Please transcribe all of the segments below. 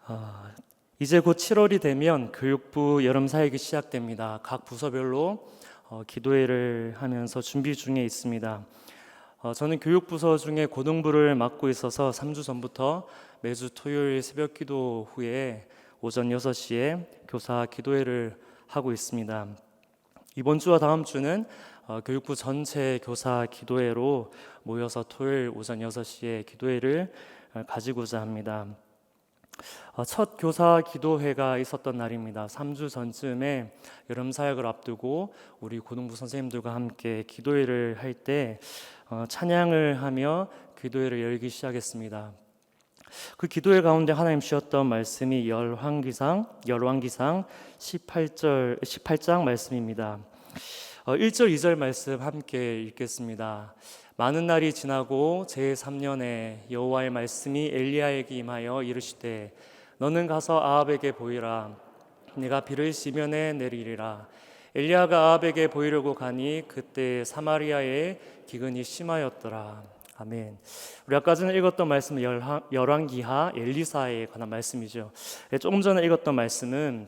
아, 이제 곧 7월이 되면 교육부 여름 사역이 시작됩니다. 각 부서별로 기도회를 하면서 준비 중에 있습니다. 저는 교육부서 중에 고등부를 맡고 있어서 3주 전부터 매주 토요일 새벽 기도 후에 오전 6시에 교사 기도회를 하고 있습니다. 이번 주와 다음 주는 교육부 전체 교사 기도회로 모여서 토요일 오전 6시에 기도회를 가지고자 합니다. 첫 교사 기도회가 있었던 날입니다. 3주 전쯤에 여름 사역을 앞두고 우리 고등부 선생님들과 함께 기도회를 할 때 찬양을 하며 기도회를 열기 시작했습니다. 그 기도회 가운데 하나님 주셨던 말씀이 열왕기상 18장 말씀입니다. 1절 2절 말씀 함께 읽겠습니다. 많은 날이 지나고 제3년에 여호와의 말씀이 엘리야에게 임하여 이르시되 너는 가서 아합에게 보이라. 내가 비를 시면에 내리리라. 엘리야가 아합에게 보이려고 가니 그때 사마리아에 기근이 심하였더라. 아멘. 우리 아까 전에 읽었던 말씀은 열왕기하 엘리사에 관한 말씀이죠. 조금 전에 읽었던 말씀은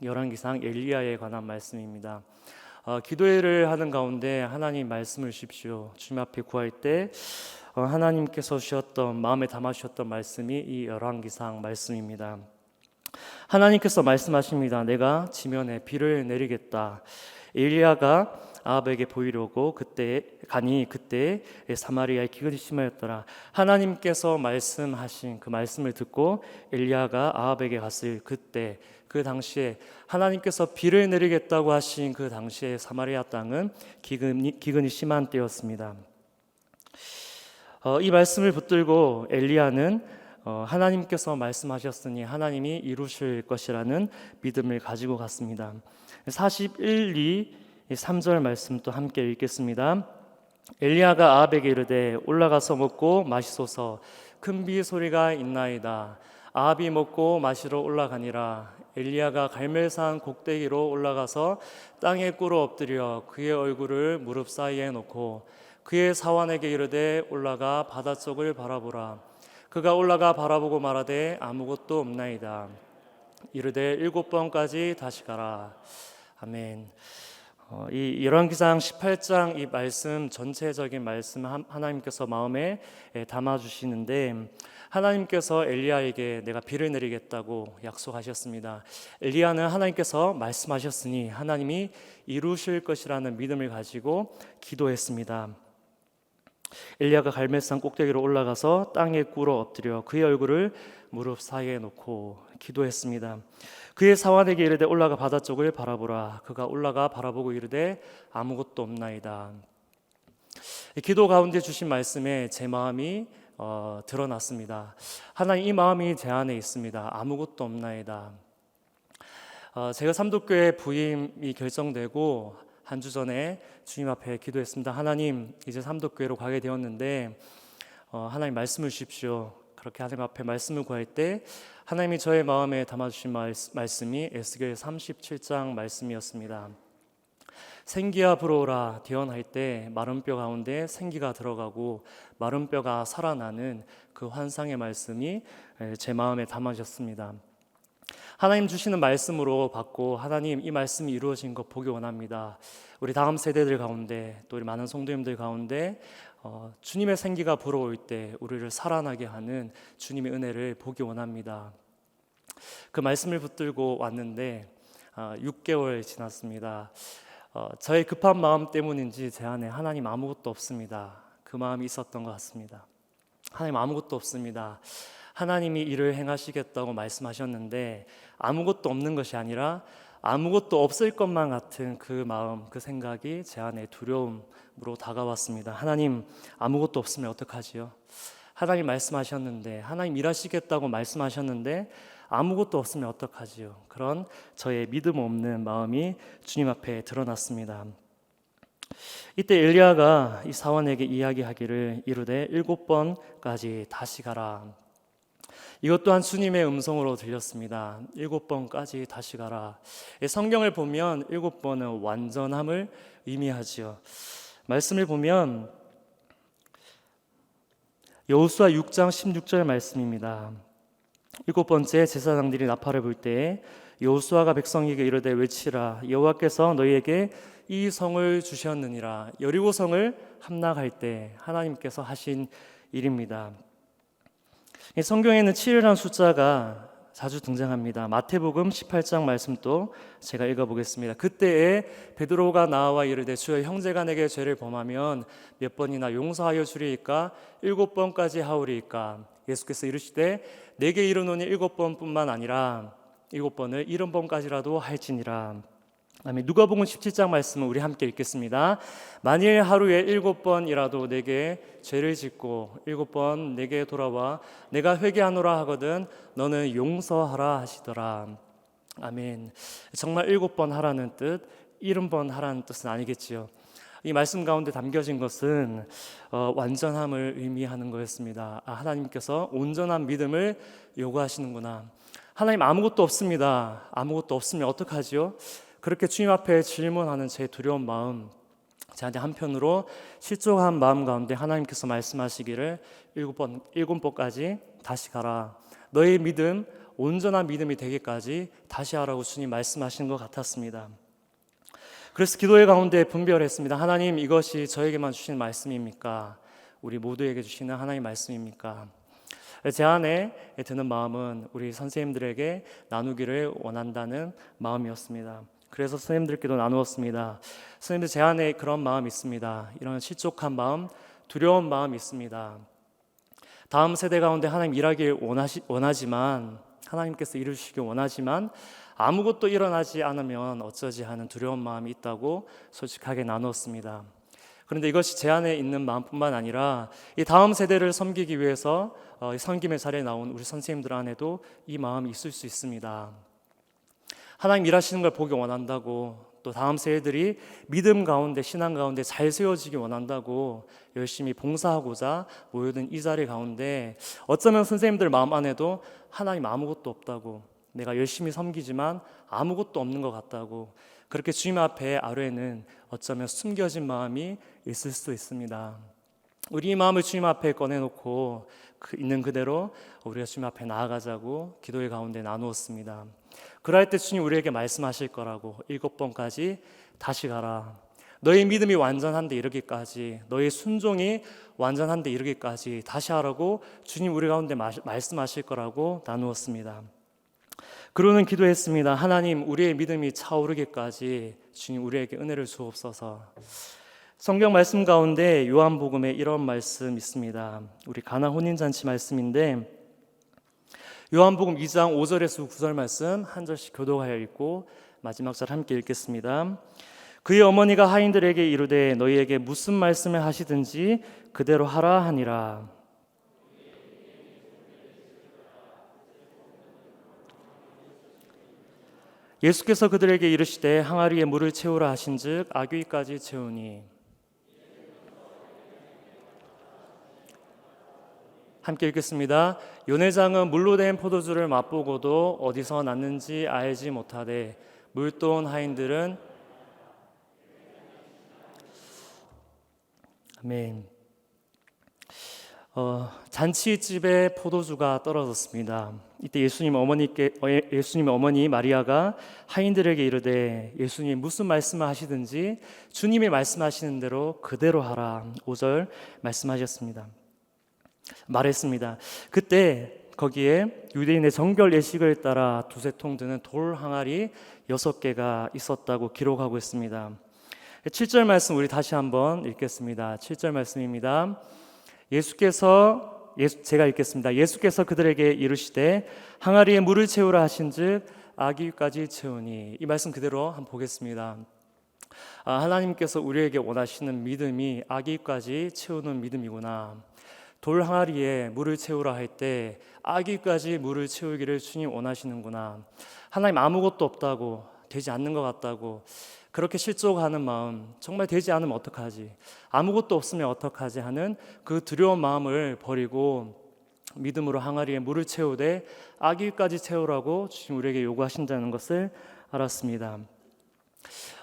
열왕기상 엘리야에 관한 말씀입니다. 기도회를 하는 가운데 하나님 말씀을 주십시오. 주님 앞에 구할 때 하나님께서 주셨던 마음에 담아 주셨던 말씀이 이 열왕기상 말씀입니다. 하나님께서 말씀하십니다. 내가 지면에 비를 내리겠다. 엘리야가 아합에게 보이려고 그때 사마리아의 기근이 심하였더라. 하나님께서 말씀하신 그 말씀을 듣고 엘리야가 아합에게 갔을 그때, 그 당시에 하나님께서 비를 내리겠다고 하신 그 당시에 사마리아 땅은 기근이 심한 때였습니다. 이 말씀을 붙들고 엘리야는 하나님께서 말씀하셨으니 하나님이 이루실 것이라는 믿음을 가지고 갔습니다. 41, 2, 3절 말씀 또 함께 읽겠습니다. 엘리야가 아합에게 이르되 올라가서 먹고 마시소서. 큰 비 소리가 있나이다. 아합이 먹고 마시러 올라가니라. 엘리야가 갈멜산 꼭대기로 올라가서 땅에 꿇어 엎드려 그의 얼굴을 무릎 사이에 놓고 그의 사환에게 이르되 올라가 바다 쪽을 바라보라. 그가 올라가 바라보고 말하되 아무것도 없나이다. 이르되 7번까지 다시 가라. 아멘. 이 열왕기상 18장 이 말씀 전체적인 말씀 하나님께서 마음에 담아 주시는데 하나님께서 엘리야에게 내가 비를 내리겠다고 약속하셨습니다. 엘리야는 하나님께서 말씀하셨으니 하나님이 이루실 것이라는 믿음을 가지고 기도했습니다. 엘리야가 갈멜산 꼭대기로 올라가서 땅에 꿇어 엎드려 그의 얼굴을 무릎 사이에 놓고 기도했습니다. 그의 사환에게 이르되 올라가 바다 쪽을 바라보라. 그가 올라가 바라보고 이르되 아무것도 없나이다. 기도 가운데 주신 말씀에 제 마음이 드러났습니다. 하나님, 이 마음이 제 안에 있습니다. 아무것도 없나이다. 제가 삼도교회 부임이 결정되고 한 주 전에 주님 앞에 기도했습니다. 하나님, 이제 삼도교회로 가게 되었는데 하나님 말씀을 주십시오. 그렇게 하나님 앞에 말씀을 구할 때 하나님이 저의 마음에 담아주신 말씀이 에스겔 37장 말씀이었습니다. 생기야 불어오라. 대언할 때 마른 뼈 가운데 생기가 들어가고 마른 뼈가 살아나는 그 환상의 말씀이 제 마음에 담아졌습니다. 하나님 주시는 말씀으로 받고 하나님 이 말씀이 이루어진 것 보기 원합니다. 우리 다음 세대들 가운데 또 우리 많은 성도님들 가운데 주님의 생기가 불어올 때 우리를 살아나게 하는 주님의 은혜를 보기 원합니다. 그 말씀을 붙들고 왔는데 6개월 지났습니다. 저의 급한 마음 때문인지 제 안에 하나님 아무것도 없습니다. 그 마음이 있었던 것 같습니다. 하나님 아무것도 없습니다. 하나님이 일을 행하시겠다고 말씀하셨는데 아무것도 없는 것이 아니라 아무것도 없을 것만 같은 그 마음, 그 생각이 제 안에 두려움으로 다가왔습니다. 하나님 아무것도 없으면 어떡하지요? 하나님 말씀하셨는데, 하나님 일하시겠다고 말씀하셨는데 아무것도 없으면 어떡하지요? 그런 저의 믿음 없는 마음이 주님 앞에 드러났습니다. 이때 엘리야가 이 사원에게 이야기하기를 이르되 7번까지 다시 가라. 이것 또한 주님의 음성으로 들렸습니다. 7번까지 다시 가라. 성경을 보면 7번은 완전함을 의미하지요. 말씀을 보면 여호수아 6장 16절 말씀입니다. 일곱 번째, 제사장들이 나팔을 불 때에 여호수아가 백성에게 이르되 외치라, 여호와께서 너희에게 이 성을 주셨느니라. 여리고 성을 함락할 때 하나님께서 하신 일입니다. 성경에는 7이라는 숫자가 자주 등장합니다. 마태복음 18장 말씀도 제가 읽어보겠습니다. 그때에 베드로가 나와 이르되 주여, 형제가 내게 죄를 범하면 몇 번이나 용서하여 주리이까? 7번까지 하오리이까? 예수께서 이르시되 내게 이르노니 7번뿐만 아니라 7번을 70번까지라도 할지니라. 아멘. 누가복음 17장 말씀은 우리 함께 읽겠습니다. 만일 하루에 7번이라도 내게 죄를 짓고 7번 내게 돌아와 내가 회개하노라 하거든 너는 용서하라 하시더라. 아멘. 정말 7번 하라는 뜻, 70번 하라는 뜻은 아니겠지요. 이 말씀 가운데 담겨진 것은 완전함을 의미하는 거였습니다. 하나님께서 온전한 믿음을 요구하시는구나. 하나님, 아무것도 없습니다. 아무것도 없으면 어떡하지요? 그렇게 주님 앞에 질문하는 제 두려운 마음, 저한테 한편으로 실족한 마음 가운데 하나님께서 말씀하시기를 7번까지 다시 가라. 너의 믿음, 온전한 믿음이 되기까지 다시 하라고 주님 말씀하시는 것 같았습니다. 그래서 기도의 가운데 분별했습니다. 하나님, 이것이 저에게만 주시는 말씀입니까? 우리 모두에게 주시는 하나님의 말씀입니까? 제 안에 드는 마음은 우리 선생님들에게 나누기를 원한다는 마음이었습니다. 그래서 선생님들께도 나누었습니다. 선생님들, 제 안에 그런 마음이 있습니다. 이런 실족한 마음, 두려운 마음이 있습니다. 다음 세대 가운데 하나님 일하길 원하지만, 하나님께서 이루시길 원하지만 아무것도 일어나지 않으면 어쩌지 하는 두려운 마음이 있다고 솔직하게 나누었습니다. 그런데 이것이 제 안에 있는 마음뿐만 아니라 이 다음 세대를 섬기기 위해서 섬김의 자리에 나온 우리 선생님들 안에도 이 마음이 있을 수 있습니다. 하나님 일하시는 걸 보기 원한다고, 또 다음 세대들이 믿음 가운데, 신앙 가운데 잘 세워지기 원한다고 열심히 봉사하고자 모여든 이 자리 가운데 어쩌면 선생님들 마음 안에도 하나님 아무것도 없다고, 내가 열심히 섬기지만 아무것도 없는 것 같다고, 그렇게 주님 앞에 아뢰는 어쩌면 숨겨진 마음이 있을 수도 있습니다. 우리 이 마음을 주님 앞에 꺼내놓고 있는 그대로 우리가 주님 앞에 나아가자고 기도의 가운데 나누었습니다. 그럴 때 주님 우리에게 말씀하실 거라고, 7번까지 다시 가라. 너의 믿음이 완전한 데 이르기까지, 너의 순종이 완전한 데 이르기까지 다시 하라고 주님 우리 가운데 말씀하실 거라고 나누었습니다. 그러는 기도했습니다. 하나님, 우리의 믿음이 차오르기까지 주님 우리에게 은혜를 주옵소서. 성경 말씀 가운데 요한복음에 이런 말씀 있습니다. 우리 가나 혼인잔치 말씀인데, 요한복음 2장 5절에서 9절 말씀 한 절씩 교독하여 읽고 마지막 절 함께 읽겠습니다. 그의 어머니가 하인들에게 이르되 너희에게 무슨 말씀을 하시든지 그대로 하라 하니라. 예수께서 그들에게 이르시되 항아리에 물을 채우라 하신즉 아귀까지 채우니. 함께 읽겠습니다. 연회장은 물로 된 포도주를 맛보고도 어디서 났는지 알지 못하되 물돈 하인들은. 아멘. 잔치집에 포도주가 떨어졌습니다. 이때 예수님 어머니 마리아가 하인들에게 이르되 예수님 무슨 말씀을 하시든지 주님이 말씀하시는 대로 그대로 하라. 5절 말씀하셨습니다. 말했습니다. 그때 거기에 유대인의 정결 예식을 따라 두세 통 드는 돌 항아리 6개가 있었다고 기록하고 있습니다. 7절 말씀 우리 다시 한번 읽겠습니다. 7절 말씀입니다. 제가 읽겠습니다. 예수께서 그들에게 이르시되 항아리에 물을 채우라 하신즉 아귀까지 채우니. 이 말씀 그대로 한번 보겠습니다. 하나님께서 우리에게 원하시는 믿음이 아귀까지 채우는 믿음이구나. 돌 항아리에 물을 채우라 할 때 아귀까지 물을 채우기를 주님 원하시는구나. 하나님 아무것도 없다고, 되지 않는 것 같다고, 그렇게 실족하는 마음, 정말 되지 않으면 어떡하지, 아무것도 없으면 어떡하지 하는 그 두려운 마음을 버리고 믿음으로 항아리에 물을 채우되 아귀까지 채우라고 주님 우리에게 요구하신다는 것을 알았습니다.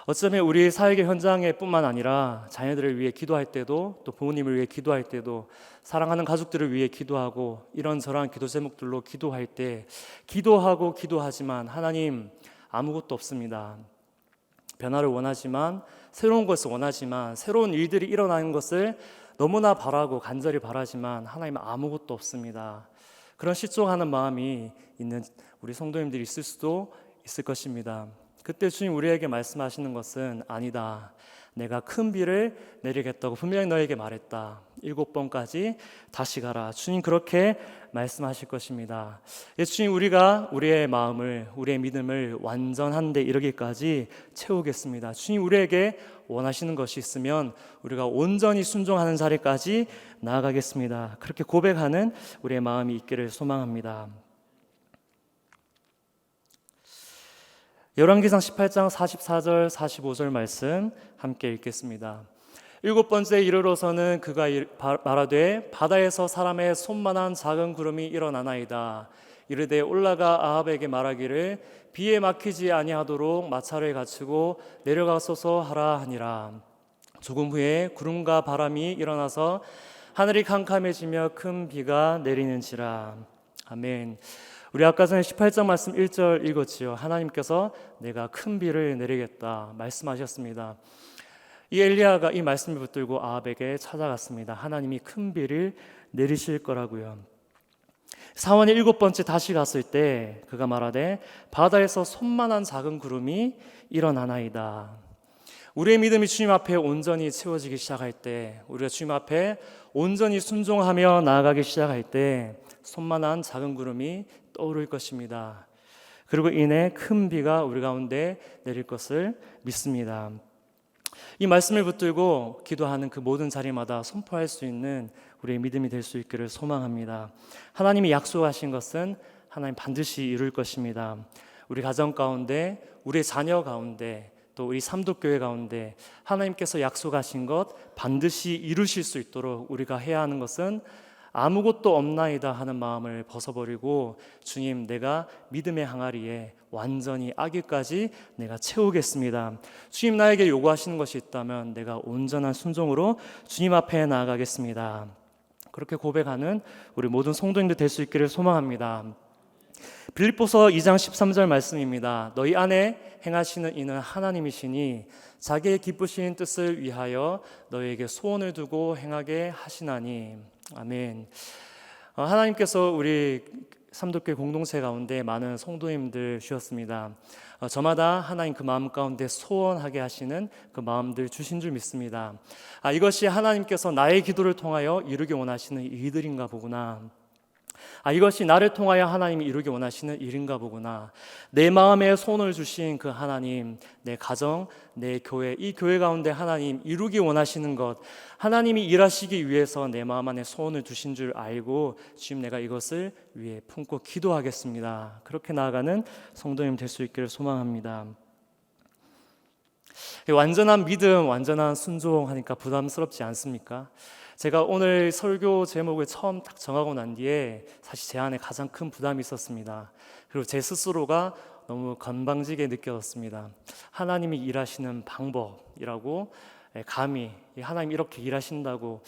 어쩌면 우리 사역의 현장에 뿐만 아니라 자녀들을 위해 기도할 때도, 또 부모님을 위해 기도할 때도, 사랑하는 가족들을 위해 기도하고 이런저런 기도 제목들로 기도할 때 기도하고 기도하지만 하나님 아무것도 없습니다. 변화를 원하지만, 새로운 것을 원하지만, 새로운 일들이 일어나는 것을 너무나 바라고 간절히 바라지만 하나님 아무것도 없습니다. 그런 실종하는 마음이 있는 우리 성도님들이 있을 수도 있을 것입니다. 그때 주님 우리에게 말씀하시는 것은 아니다. 내가 큰 비를 내리겠다고 분명히 너에게 말했다. 7번까지 다시 가라. 주님 그렇게 말씀하실 것입니다. 주님 우리가 우리의 마음을, 우리의 믿음을 완전한 데 이르기까지 채우겠습니다. 주님 우리에게 원하시는 것이 있으면 우리가 온전히 순종하는 자리까지 나아가겠습니다. 그렇게 고백하는 우리의 마음이 있기를 소망합니다. 열왕기상 18장 44절 45절 말씀 함께 읽겠습니다. 7번째 이르러서는 그가 말하되 바다에서 사람의 손만한 작은 구름이 일어나나이다. 이르되 올라가 아합에게 말하기를 비에 막히지 아니하도록 마차를 갖추고 내려가소서 하라 하니라. 조금 후에 구름과 바람이 일어나서 하늘이 캄캄해지며 큰 비가 내리는지라. 아멘. 우리 아까 전에 18장 말씀 1절 읽었지요. 하나님께서 내가 큰 비를 내리겠다 말씀하셨습니다. 이 엘리야가 이 말씀을 붙들고 아합에게 찾아갔습니다. 하나님이 큰 비를 내리실 거라고요. 사원이 7번째 다시 갔을 때 그가 말하되 바다에서 손만한 작은 구름이 일어나나이다. 우리의 믿음이 주님 앞에 온전히 채워지기 시작할 때, 우리가 주님 앞에 온전히 순종하며 나아가기 시작할 때 손만한 작은 구름이 떠오를 것입니다. 그리고 이내 큰 비가 우리 가운데 내릴 것을 믿습니다. 이 말씀을 붙들고 기도하는 그 모든 자리마다 선포할 수 있는 우리의 믿음이 될 수 있기를 소망합니다. 하나님이 약속하신 것은 하나님 반드시 이룰 것입니다. 우리 가정 가운데, 우리 자녀 가운데, 또 우리 삼도교회 가운데 하나님께서 약속하신 것 반드시 이루실 수 있도록 우리가 해야 하는 것은 아무것도 없나이다 하는 마음을 벗어버리고 주님 내가 믿음의 항아리에 완전히 아기까지 내가 채우겠습니다. 주님 나에게 요구하시는 것이 있다면 내가 온전한 순종으로 주님 앞에 나아가겠습니다. 그렇게 고백하는 우리 모든 성도님들 될 수 있기를 소망합니다. 빌립보서 2장 13절 말씀입니다. 너희 안에 행하시는 이는 하나님이시니 자기의 기쁘신 뜻을 위하여 너희에게 소원을 두고 행하게 하시나니. 아멘. 하나님께서 우리 삼도교회 공동체 가운데 많은 성도님들 주셨습니다. 저마다 하나님 그 마음 가운데 소원하게 하시는 그 마음들 주신 줄 믿습니다. 이것이 하나님께서 나의 기도를 통하여 이루기 원하시는 일들인가 보구나. 이것이 나를 통하여 하나님이 이루기 원하시는 일인가 보구나. 내 마음에 소원을 주신 그 하나님, 내 가정, 내 교회, 이 교회 가운데 하나님 이루기 원하시는 것, 하나님이 일하시기 위해서 내 마음 안에 소원을 두신 줄 알고 지금 내가 이것을 위해 품고 기도하겠습니다. 그렇게 나아가는 성도님 될 수 있기를 소망합니다. 완전한 믿음, 완전한 순종하니까 부담스럽지 않습니까? 제가 오늘 설교 제목을 처음 딱 정하고 난 뒤에 사실 제 안에 가장 큰 부담이 있었습니다. 그리고 제 스스로가 너무 건방지게 느껴졌습니다. 하나님이 일하시는 방법이라고 감히 하나님이 이렇게 일하신다고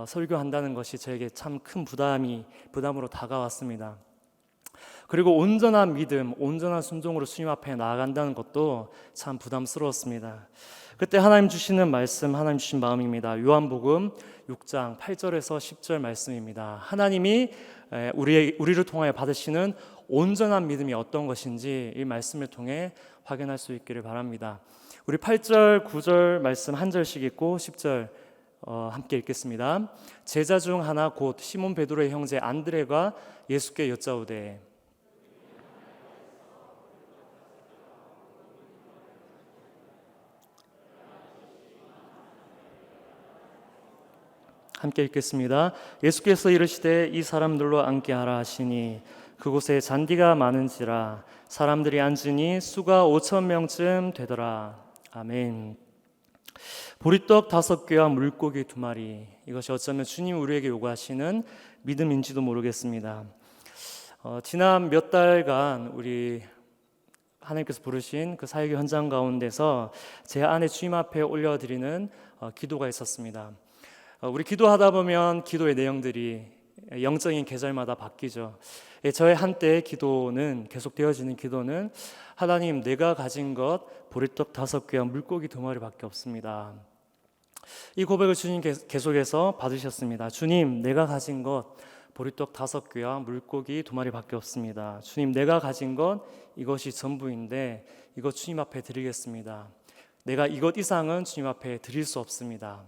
설교한다는 것이 저에게 참 큰 부담으로 다가왔습니다. 그리고 온전한 믿음, 온전한 순종으로 주님 앞에 나아간다는 것도 참 부담스러웠습니다. 그때 하나님 주시는 말씀, 하나님 주신 마음입니다. 요한복음 6장 8절에서 10절 말씀입니다. 하나님이 우리를 통하여 받으시는 온전한 믿음이 어떤 것인지 이 말씀을 통해 확인할 수 있기를 바랍니다. 우리 8절, 9절 말씀 한 절씩 읽고 10절 함께 읽겠습니다. 제자 중 하나 곧 시몬 베드로의 형제 안드레가 예수께 여짜오되 함께 읽겠습니다. 예수께서 이르시되 이 사람들로 앉게 하라 하시니 그곳에 잔디가 많은지라 사람들이 앉으니 수가 5,000명쯤 되더라. 아멘. 보리떡 5개와 물고기 2마리, 이것이 어쩌면 주님 우리에게 요구하시는 믿음인지도 모르겠습니다. 지난 몇 달간 우리 하나님께서 부르신 그 사역의 현장 가운데서 제 안에 주님 앞에 올려드리는 기도가 있었습니다. 우리 기도하다 보면 기도의 내용들이 영적인 계절마다 바뀌죠. 저의 한때의 기도는 계속 되어지는 기도는 하나님, 내가 가진 것 보리떡 5개와 물고기 2마리밖에 없습니다. 이 고백을 주님 계속해서 받으셨습니다. 주님, 내가 가진 것 보리떡 5개와 물고기 2마리밖에 없습니다. 주님, 내가 가진 것 이것이 전부인데 이것 주님 앞에 드리겠습니다. 내가 이것 이상은 주님 앞에 드릴 수 없습니다.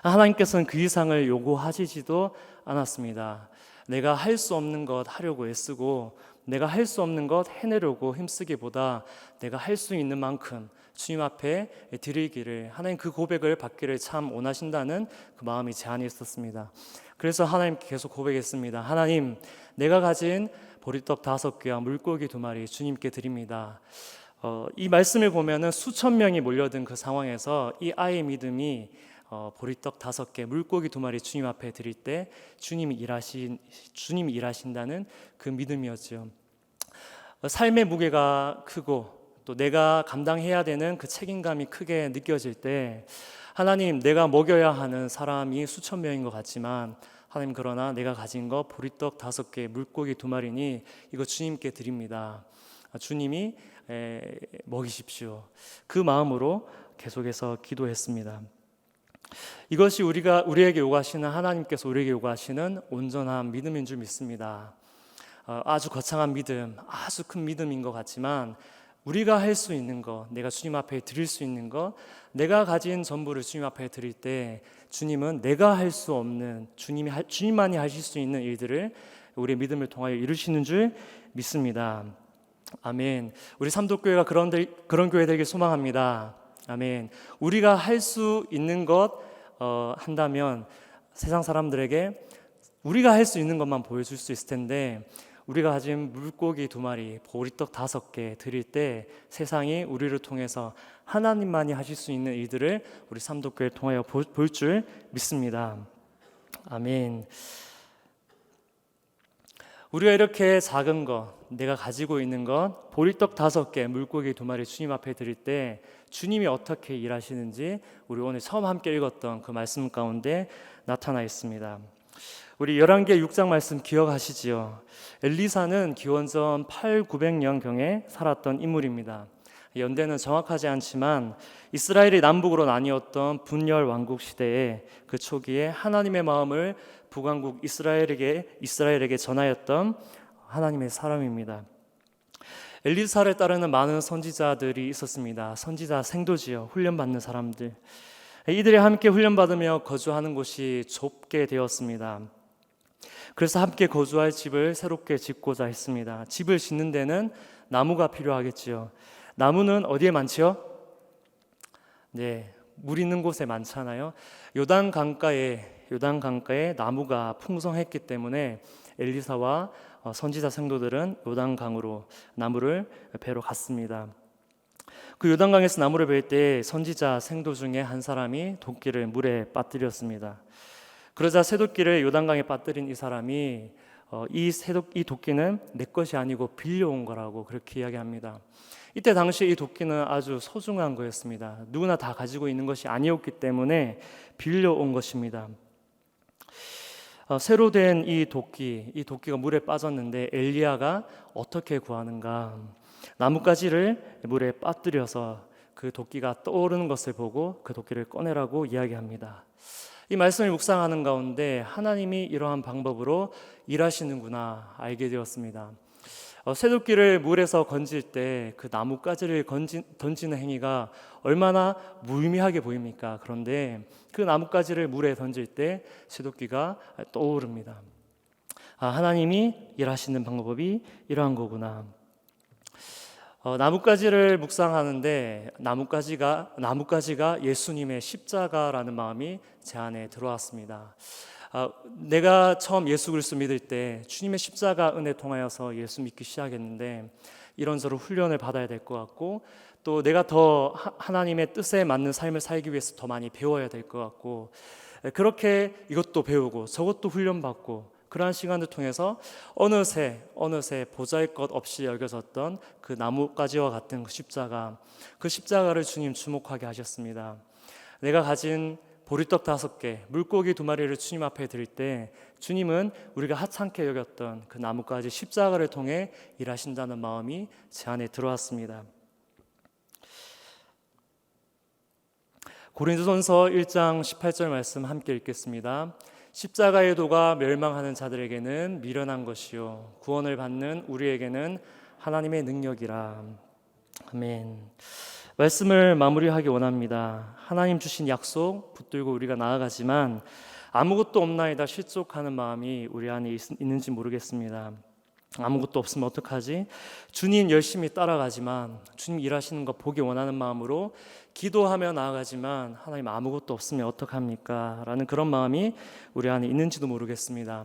하나님께서는 그 이상을 요구하시지도 않았습니다. 내가 할 수 없는 것 하려고 애쓰고 내가 할 수 없는 것 해내려고 힘쓰기보다 내가 할 수 있는 만큼 주님 앞에 드리기를, 하나님 그 고백을 받기를 참 원하신다는 그 마음이 제 안에 있었습니다. 그래서 하나님께 계속 고백했습니다. 하나님, 내가 가진 보리떡 5개와 물고기 2마리 주님께 드립니다. 이 말씀을 보면은 수천 명이 몰려든 그 상황에서 이 아이의 믿음이 보리떡 5개, 물고기 2마리 주님 앞에 드릴 때 주님이 일하신다는 그 믿음이었죠. 삶의 무게가 크고 또 내가 감당해야 되는 그 책임감이 크게 느껴질 때 하나님, 내가 먹여야 하는 사람이 수천 명인 것 같지만 하나님, 그러나 내가 가진 것 보리떡 5개, 물고기 2마리니 이거 주님께 드립니다. 주님이 먹이십시오. 그 마음으로 계속해서 기도했습니다. 이것이 우리에게 요구하시는, 하나님께서 우리에게 요구하시는 온전한 믿음인 줄 믿습니다. 아주 거창한 믿음, 아주 큰 믿음인 것 같지만 우리가 할 수 있는 것, 내가 주님 앞에 드릴 수 있는 것, 내가 가진 전부를 주님 앞에 드릴 때 주님은 내가 할 수 없는, 주님만이 하실 수 있는 일들을 우리의 믿음을 통하여 이루시는 줄 믿습니다. 아멘. 우리 삼도교회가 그런 교회 되길 소망합니다. 아멘. 우리가 할 수 있는 것 한다면 세상 사람들에게 우리가 할 수 있는 것만 보여줄 수 있을 텐데, 우리가 가진 물고기 2마리, 보리떡 5개 드릴 때 세상이 우리를 통해서 하나님만이 하실 수 있는 일들을 우리 삼도교회를 통하여 볼 줄 믿습니다. 아멘. 우리가 이렇게 작은 것, 내가 가지고 있는 것, 보리떡 5개, 물고기 2마리 주님 앞에 드릴 때 주님이 어떻게 일하시는지 우리 오늘 처음 함께 읽었던 그 말씀 가운데 나타나 있습니다. 우리 열왕기 6장 말씀 기억하시지요? 엘리사는 기원전 800~900년경에 살았던 인물입니다. 연대는 정확하지 않지만 이스라엘이 남북으로 나뉘었던 분열 왕국 시대에 그 초기에 하나님의 마음을 북왕국 이스라엘에게 전하였던 하나님의 사람입니다. 엘리사를 따르는 많은 선지자들이 있었습니다. 선지자 생도지요, 훈련받는 사람들. 이들이 함께 훈련받으며 거주하는 곳이 좁게 되었습니다. 그래서 함께 거주할 집을 새롭게 짓고자 했습니다. 집을 짓는 데는 나무가 필요하겠지요. 나무는 어디에 많지요? 네, 물 있는 곳에 많잖아요. 요단 강가에 나무가 풍성했기 때문에 엘리사와 선지자 성도들은 요단강으로 나무를 베러 갔습니다. 그 요단강에서 나무를 벨 때 선지자 생도 중에 한 사람이 도끼를 물에 빠뜨렸습니다. 그러자 쇠도끼를 요단강에 빠뜨린 이 사람이 이 도끼는 내 것이 아니고 빌려온 거라고 그렇게 이야기합니다. 이때 당시 이 도끼는 아주 소중한 거였습니다. 누구나 다 가지고 있는 것이 아니었기 때문에 빌려온 것입니다. 새로 된 이 도끼가 물에 빠졌는데 엘리야가 어떻게 구하는가? 나뭇가지를 물에 빠뜨려서 그 도끼가 떠오르는 것을 보고 그 도끼를 꺼내라고 이야기합니다. 이 말씀을 묵상하는 가운데 하나님이 이러한 방법으로 일하시는구나 알게 되었습니다. 쇠도끼를 물에서 건질 때 그 나뭇가지를 던지는 행위가 얼마나 무의미하게 보입니까? 그런데 그 나뭇가지를 물에 던질 때 쇠도끼가 떠오릅니다. 하나님이 일하시는 방법이 이러한 거구나. 나뭇가지를 묵상하는데 나뭇가지가 예수님의 십자가라는 마음이 제 안에 들어왔습니다. 내가 처음 예수 그리스도 믿을 때 주님의 십자가 은혜 통하여서 예수 믿기 시작했는데 이런저런 훈련을 받아야 될 것 같고, 또 내가 더 하나님의 뜻에 맞는 삶을 살기 위해서 더 많이 배워야 될 것 같고, 그렇게 이것도 배우고 저것도 훈련받고 그러한 시간을 통해서 어느새 보잘것 없이 여겨졌던 그 나뭇가지와 같은 그 십자가를 주님 주목하게 하셨습니다. 내가 가진 보리떡 5개, 물고기 2마리를 주님 앞에 드릴 때 주님은 우리가 하찮게 여겼던 그 나뭇가지 십자가를 통해 일하신다는 마음이 제 안에 들어왔습니다. 고린도전서 1장 18절 말씀 함께 읽겠습니다. 십자가의 도가 멸망하는 자들에게는 미련한 것이요 구원을 받는 우리에게는 하나님의 능력이라. 아멘. 말씀을 마무리하기 원합니다. 하나님 주신 약속 붙들고 우리가 나아가지만 아무것도 없나이다 실족하는 마음이 우리 안에 있는지 모르겠습니다. 아무것도 없으면 어떡하지? 주님 열심히 따라가지만 주님 일하시는 거 보기 원하는 마음으로 기도하며 나아가지만 하나님 아무것도 없으면 어떡합니까? 라는 그런 마음이 우리 안에 있는지도 모르겠습니다.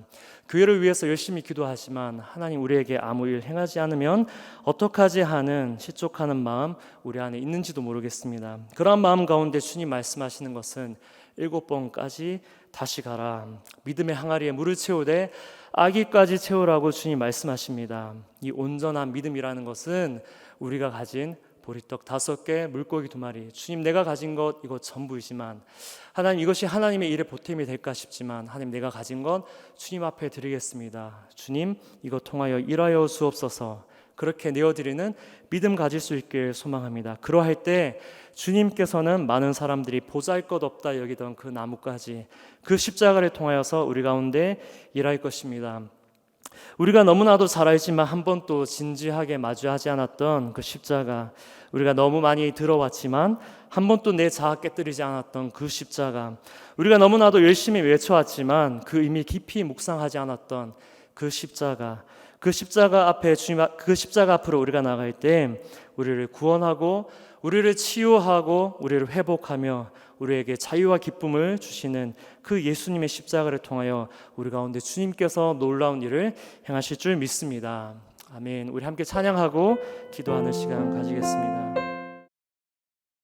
교회를 위해서 열심히 기도하지만 하나님 우리에게 아무 일 행하지 않으면 어떡하지 하는 실족하는 마음 우리 안에 있는지도 모르겠습니다. 그런 마음 가운데 주님 말씀하시는 것은 7번까지 다시 가라. 믿음의 항아리에 물을 채우되 아기까지 채우라고 주님 말씀하십니다. 이 온전한 믿음이라는 것은 우리가 가진 보리떡 5개, 물고기 2마리, 주님 내가 가진 것 이거 전부이지만 하나님 이것이 하나님의 일에 보탬이 될까 싶지만 하나님 내가 가진 것 주님 앞에 드리겠습니다. 주님 이거 통하여 일하여 주옵소서. 그렇게 내어드리는 믿음 가질 수 있길 소망합니다. 그러할 때 주님께서는 많은 사람들이 보잘것없다 여기던 그 나뭇가지 그 십자가를 통하여서 우리 가운데 일할 것입니다. 우리가 너무나도 잘 알지만 한 번도 진지하게 마주하지 않았던 그 십자가, 우리가 너무 많이 들어왔지만 한 번도 내 자아 깨뜨리지 않았던 그 십자가, 우리가 너무나도 열심히 외쳐왔지만 그 의미 깊이 묵상하지 않았던 그 십자가, 그 십자가 앞에 그 십자가 앞으로 우리가 나갈 때 우리를 구원하고 우리를 치유하고 우리를 회복하며 우리에게 자유와 기쁨을 주시는 그 예수님의 십자가를 통하여 우리 가운데 주님께서 놀라운 일을 행하실 줄 믿습니다. 아멘. 우리 함께 찬양하고 기도하는 시간 가지겠습니다.